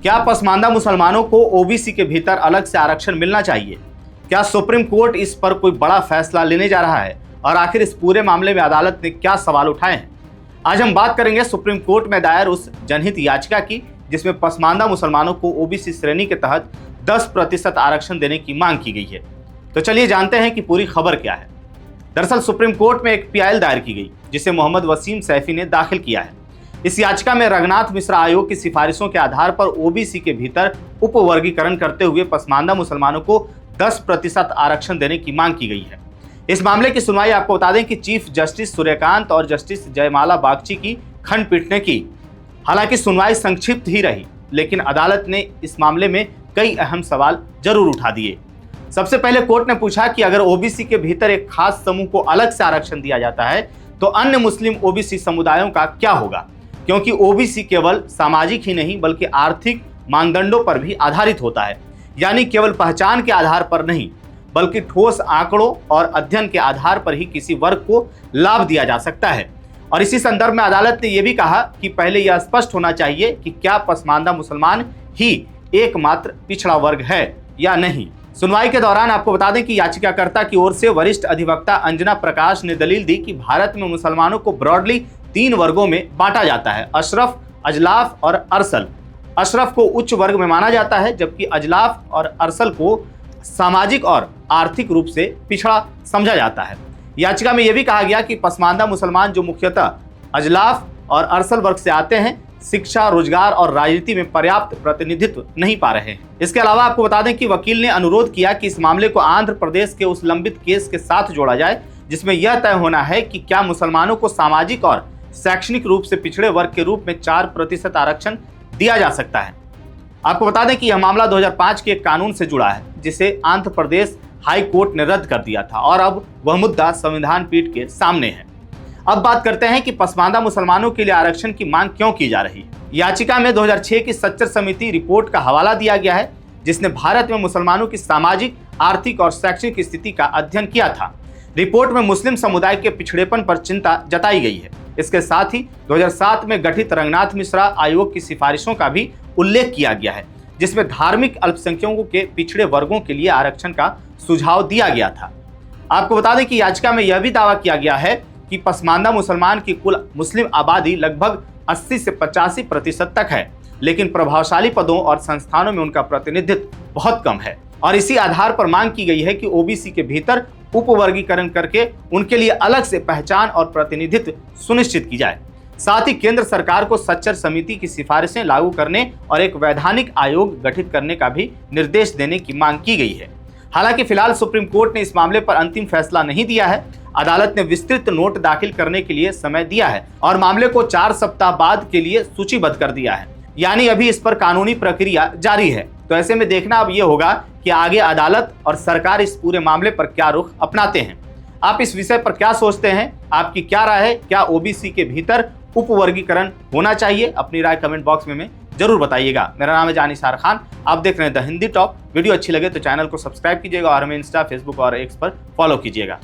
क्या पसमानदा मुसलमानों को ओबीसी के भीतर अलग से आरक्षण मिलना चाहिए? क्या सुप्रीम कोर्ट इस पर कोई बड़ा फैसला लेने जा रहा है? और आखिर इस पूरे मामले में अदालत ने क्या सवाल उठाए हैं? आज हम बात करेंगे सुप्रीम कोर्ट में दायर उस जनहित याचिका की जिसमें पसमानदा मुसलमानों को ओबीसी श्रेणी के तहत 10% आरक्षण देने की मांग की गई है। तो चलिए जानते हैं कि पूरी खबर क्या है। दरअसल सुप्रीम कोर्ट में एक पीआईएल दायर की गई जिसे मोहम्मद वसीम सैफी ने दाखिल किया है। इस याचिका में रघुनाथ मिश्रा आयोग की सिफारिशों के आधार पर ओबीसी के भीतर उपवर्गीकरण करते हुए पसमानदा मुसलमानों को 10% आरक्षण देने की मांग की गई है। इस मामले की सुनवाई आपको बता दें कि चीफ जस्टिस सूर्यकांत और जस्टिस जयमाला बागची की खंडपीठ ने की। हालांकि सुनवाई संक्षिप्त ही रही, लेकिन अदालत ने इस मामले में कई अहम सवाल जरूर उठा दिए। सबसे पहले कोर्ट ने पूछा कि अगर ओबीसी के भीतर एक खास समूह को अलग से आरक्षण दिया जाता है तो अन्य मुस्लिम ओबीसी समुदायों का क्या होगा, क्योंकि ओबीसी केवल सामाजिक ही नहीं बल्कि आर्थिक मानदंडों पर भी आधारित होता है। यानी केवल पहचान के आधार पर नहीं बल्कि ठोस आंकड़ों और अध्ययन के आधार पर ही किसी वर्ग को लाभ दिया जा सकता है। और इसी संदर्भ में अदालत ने यह भी कहा कि पहले यह स्पष्ट होना चाहिए कि क्या पसमानदा मुसलमान ही एकमात्र पिछड़ा वर्ग है या नहीं। सुनवाई के दौरान आपको बता दें कि याचिकाकर्ता की ओर से वरिष्ठ अधिवक्ता अंजना प्रकाश ने दलील दी कि भारत में मुसलमानों को ब्रॉडली 3 वर्गों में बांटा जाता है: अशरफ, अजलाफ और अरसल। अशरफ को उच्च वर्ग में माना जाता है जबकि अजलाफ और अरसल को सामाजिक और आर्थिक रूप से पिछड़ा समझा जाता है। याचिका में यह भी कहा गया कि पसमानदा मुसलमान जो मुख्यतः अजलाफ और अरसल वर्ग से आते हैं, शिक्षा, रोजगार और राजनीति में पर्याप्त प्रतिनिधित्व नहीं पा रहे हैं। इसके अलावा आपको बता दें कि वकील ने अनुरोध किया कि इस मामले को आंध्र प्रदेश के उस लंबित केस के साथ जोड़ा जाए जिसमें यह तय होना है कि क्या मुसलमानों को सामाजिक और शैक्षणिक रूप से पिछड़े वर्ग के रूप में 4% आरक्षण दिया जा सकता है। आपको बता दें कि यह मामला 2005 के एक कानून से जुड़ा है जिसे आंध्र प्रदेश हाई कोर्ट ने रद्द कर दिया था और अब वह मुद्दा संविधान पीठ के सामने है। अब बात करते हैं कि पसमानदा मुसलमानों के लिए आरक्षण की मांग क्यों की जा रही है। याचिका में 2006 की सच्चर समिति रिपोर्ट का हवाला दिया गया है जिसने भारत में मुसलमानों की सामाजिक, आर्थिक और शैक्षणिक स्थिति का अध्ययन किया था। रिपोर्ट में मुस्लिम समुदाय के पिछड़ेपन पर चिंता जताई गई है। इसके साथ ही 2007 में गठित रघुनाथ मिश्रा आयोग की सिफारिशों का भी उल्लेख किया गया है जिसमें धार्मिक अल्पसंख्यकों के पिछड़े वर्गों के लिए आरक्षण का सुझाव दिया गया था। आपको बता दें कि याचिका में यह भी दावा किया गया है कि पसमानदा मुसलमान की कुल मुस्लिम आबादी लगभग 80 से 85% तक है, लेकिन प्रभावशाली पदों और संस्थानों में उनका प्रतिनिधित्व बहुत कम है। और इसी आधार पर मांग की गई है कि ओबीसी के भीतर उपवर्गीकरण करके उनके लिए अलग से पहचान और प्रतिनिधित्व सुनिश्चित की जाए। साथ ही केंद्र सरकार को सच्चर समिति की सिफारिशें लागू करने और एक वैधानिक आयोग गठित करने का भी निर्देश देने की मांग की गई है। हालांकि फिलहाल सुप्रीम कोर्ट ने इस मामले पर अंतिम फैसला नहीं दिया है। अदालत ने विस्तृत नोट दाखिल करने के लिए समय दिया है और मामले को 4 सप्ताह बाद के लिए सूचीबद्ध कर दिया है। यानी अभी इस पर कानूनी प्रक्रिया जारी है। तो ऐसे में देखना अब ये होगा कि आगे अदालत और सरकार इस पूरे मामले पर क्या रुख अपनाते हैं। आप इस विषय पर क्या सोचते हैं? आपकी क्या राय है? क्या ओबीसी के भीतर उपवर्गीकरण होना चाहिए? अपनी राय कमेंट बॉक्स में जरूर बताइएगा। मेरा नाम है जानिसार खान, आप देख रहे हैं द हिंदी टॉप। वीडियो अच्छी लगे तो चैनल को सब्सक्राइब कीजिएगा और हमें इंस्टा, फेसबुक और एक्स पर फॉलो कीजिएगा।